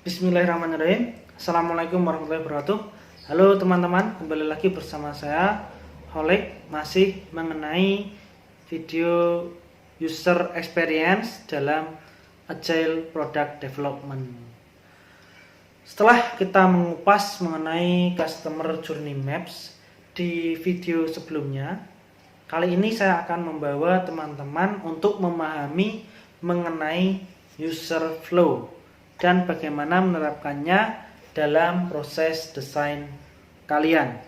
Bismillahirrahmanirrahim. Assalamualaikum warahmatullahi wabarakatuh. Halo teman-teman, kembali lagi bersama saya Holek, masih mengenai video user experience dalam Agile Product Development. Setelah kita mengupas mengenai Customer Journey Maps di video sebelumnya, kali ini saya akan membawa teman-teman untuk memahami mengenai user flow dan bagaimana menerapkannya dalam proses desain kalian.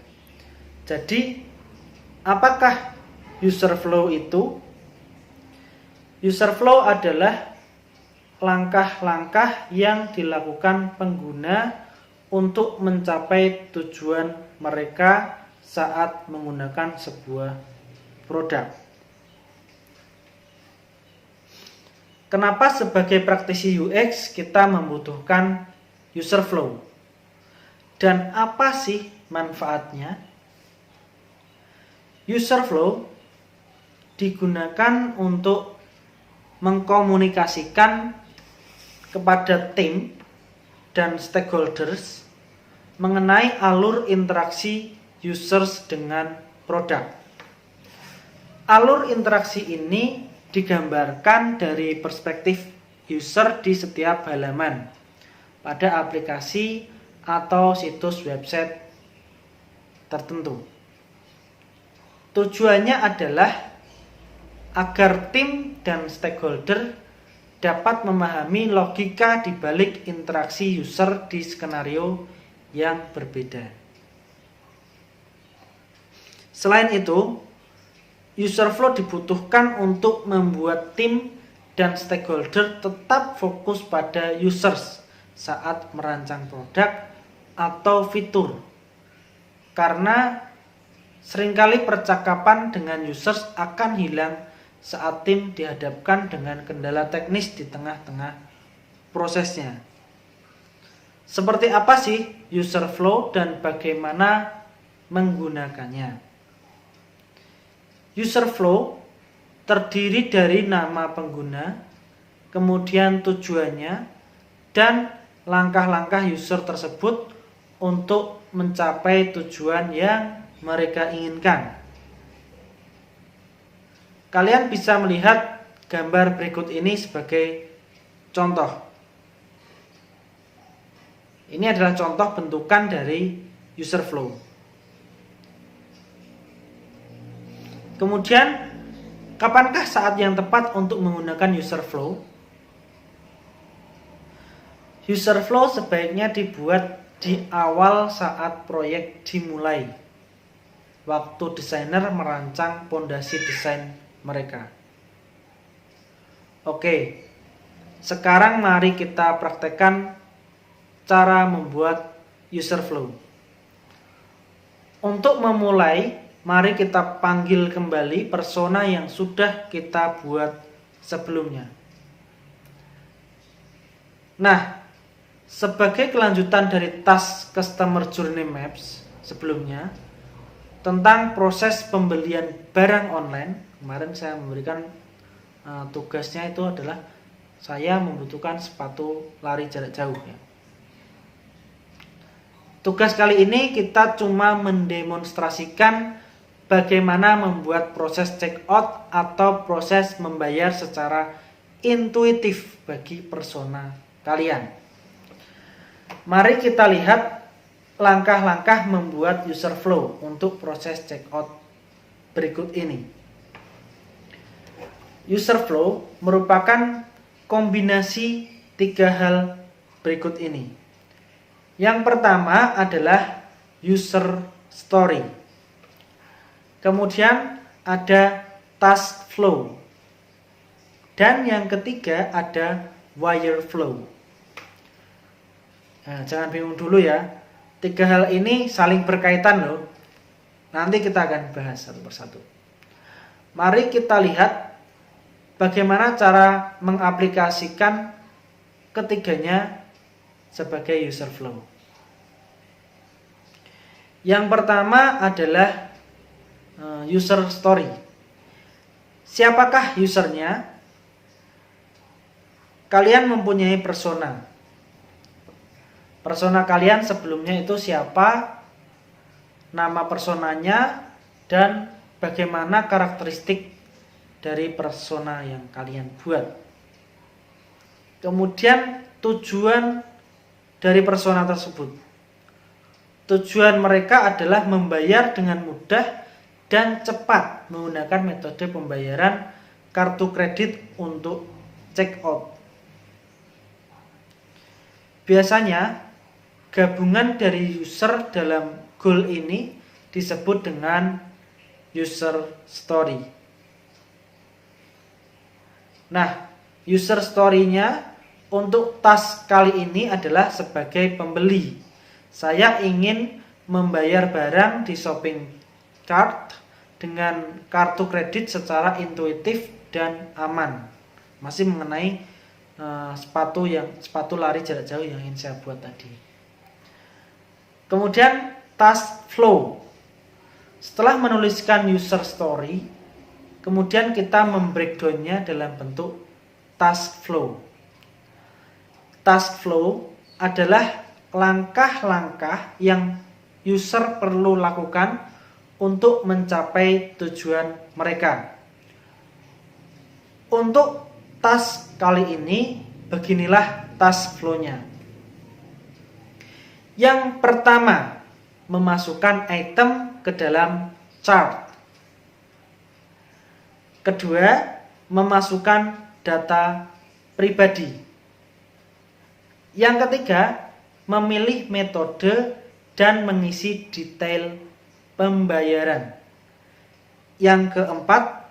Jadi, apakah user flow itu? User flow adalah langkah-langkah yang dilakukan pengguna untuk mencapai tujuan mereka saat menggunakan sebuah produk. Kenapa sebagai praktisi UX kita membutuhkan user flow? Dan apa sih manfaatnya? User flow digunakan untuk mengkomunikasikan kepada tim dan stakeholders mengenai alur interaksi users dengan produk. Alur interaksi ini digambarkan dari perspektif user di setiap halaman pada aplikasi atau situs website tertentu. Tujuannya adalah agar tim dan stakeholder dapat memahami logika di balik interaksi user di skenario yang berbeda. Selain itu, user flow dibutuhkan untuk membuat tim dan stakeholder tetap fokus pada users saat merancang produk atau fitur. Karena seringkali percakapan dengan users akan hilang saat tim dihadapkan dengan kendala teknis di tengah-tengah prosesnya. Seperti apa sih user flow dan bagaimana menggunakannya? User flow terdiri dari nama pengguna, kemudian tujuannya, dan langkah-langkah user tersebut untuk mencapai tujuan yang mereka inginkan. Kalian bisa melihat gambar berikut ini sebagai contoh. Ini adalah contoh bentukan dari user flow. Kemudian, kapankah saat yang tepat untuk menggunakan user flow? User flow sebaiknya dibuat di awal saat proyek dimulai, waktu desainer merancang pondasi desain mereka. Oke, sekarang mari kita praktekkan cara membuat user flow. Untuk memulai, mari kita panggil kembali persona yang sudah kita buat sebelumnya. Nah, sebagai kelanjutan dari task Customer Journey Maps sebelumnya tentang proses pembelian barang online, kemarin saya memberikan tugasnya itu adalah saya membutuhkan sepatu lari jarak jauh ya. Tugas kali ini kita cuma mendemonstrasikan bagaimana membuat proses checkout atau proses membayar secara intuitif bagi persona kalian. Mari kita lihat langkah-langkah membuat user flow untuk proses checkout berikut ini. User flow merupakan kombinasi 3 hal berikut ini. Yang pertama adalah user story. Kemudian ada task flow. Dan yang ketiga ada wire flow. Nah, jangan bingung dulu ya. 3 hal ini saling berkaitan loh. Nanti kita akan bahas satu persatu. Mari kita lihat bagaimana cara mengaplikasikan ketiganya sebagai user flow. Yang pertama adalah user story. Siapakah usernya? Kalian mempunyai persona. Persona kalian sebelumnya itu siapa, nama personanya, dan bagaimana karakteristik dari persona yang kalian buat. Kemudian tujuan dari persona tersebut. Tujuan mereka adalah membayar dengan mudah dan cepat menggunakan metode pembayaran kartu kredit untuk check out. Biasanya gabungan dari user dalam goal ini disebut dengan user story. Nah, user story-nya untuk tas kali ini adalah sebagai pembeli. Saya ingin membayar barang di shopping cart dengan kartu kredit secara intuitif dan aman. Masih mengenai sepatu lari jarak jauh yang ingin saya buat tadi. Kemudian task flow. Setelah menuliskan user story, kemudian kita membreakdownnya dalam bentuk task flow. Task flow adalah langkah-langkah yang user perlu lakukan untuk mencapai tujuan mereka. Untuk task kali ini, beginilah task flow-nya. Yang pertama, memasukkan item ke dalam chart. Kedua, memasukkan data pribadi. Yang ketiga, memilih metode dan mengisi detail pembayaran. Yang keempat,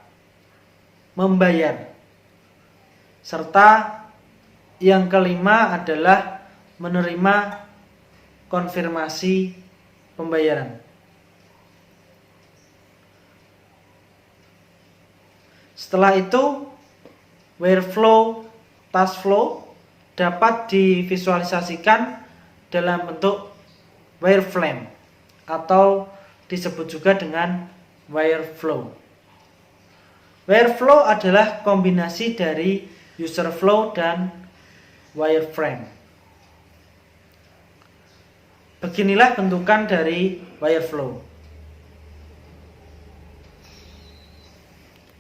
membayar. Serta yang kelima adalah menerima konfirmasi pembayaran. Setelah itu, workflow, task flow dapat divisualisasikan dalam bentuk wireframe atau disebut juga dengan wireflow. Wireflow adalah kombinasi dari user flow dan wireframe. Beginilah bentukan dari wireflow.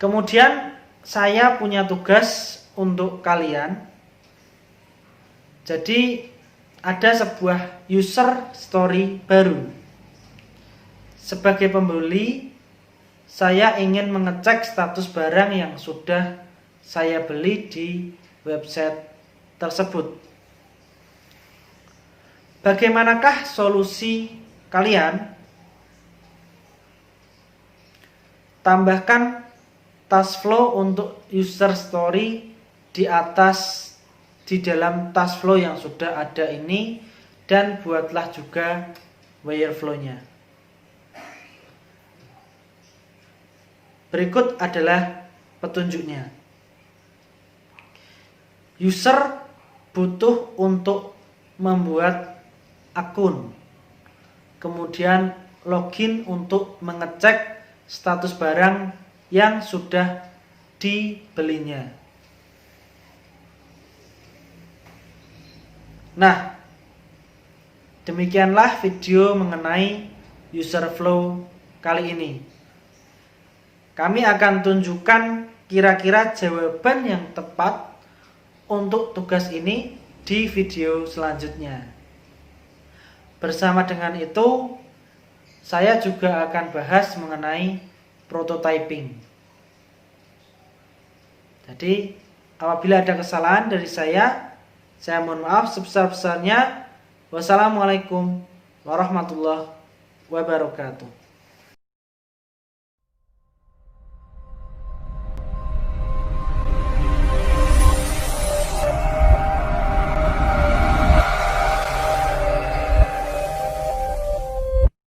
Kemudian saya punya tugas untuk kalian. Jadi ada sebuah user story baru. Sebagai pembeli, saya ingin mengecek status barang yang sudah saya beli di website tersebut. Bagaimanakah solusi kalian? Tambahkan task flow untuk user story di dalam task flow yang sudah ada ini, dan buatlah juga wireflow-nya. Berikut adalah petunjuknya. User butuh untuk membuat akun, kemudian login untuk mengecek status barang yang sudah dibelinya. Nah, demikianlah video mengenai user flow kali ini. Kami akan tunjukkan kira-kira jawaban yang tepat untuk tugas ini di video selanjutnya. Bersama dengan itu, saya juga akan bahas mengenai prototyping. Jadi, apabila ada kesalahan dari saya mohon maaf sebesar-besarnya. Wassalamualaikum warahmatullahi wabarakatuh.